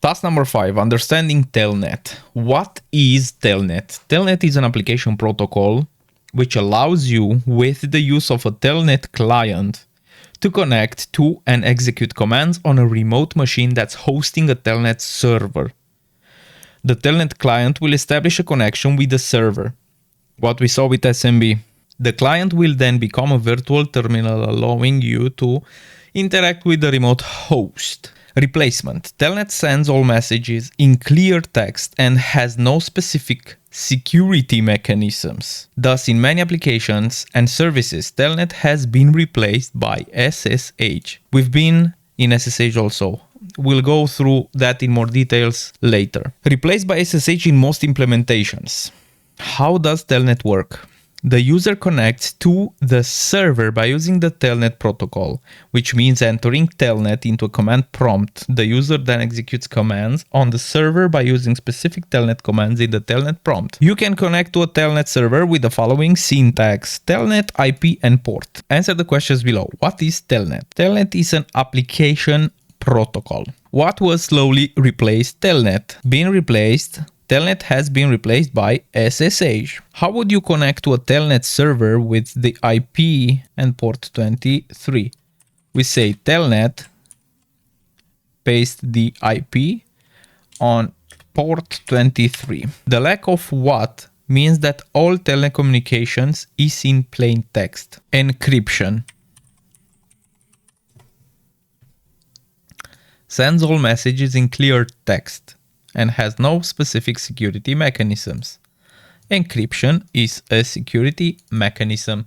Task number 5, understanding Telnet. What is Telnet? Telnet is an application protocol which allows you, with the use of a Telnet client, to connect to and execute commands on a remote machine that's hosting a Telnet server. The Telnet client will establish a connection with the server, what we saw with SMB. The client will then become a virtual terminal, allowing you to interact with the remote host. Replacement. Telnet sends all messages in clear text and has no specific security mechanisms. Thus, in many applications and services, Telnet has been replaced by SSH. We've been in SSH also. We'll go through that in more details later. Replaced by SSH in most implementations. How does Telnet work? The user connects to the server by using the Telnet protocol, which means entering Telnet into a command prompt. The user then executes commands on the server by using specific Telnet commands in the Telnet prompt. You can connect to a Telnet server with the following syntax: Telnet, IP, and port. Answer the questions below. What is Telnet? Telnet is an application protocol. What will slowly replace Telnet? Being replaced. Telnet has been replaced by SSH. How would you connect to a Telnet server with the IP and port 23? We say Telnet, paste the IP on port 23. The lack of what means that all Telnet communications is in plain text. Encryption. Sends all messages in clear text and has no specific security mechanisms. Encryption is a security mechanism.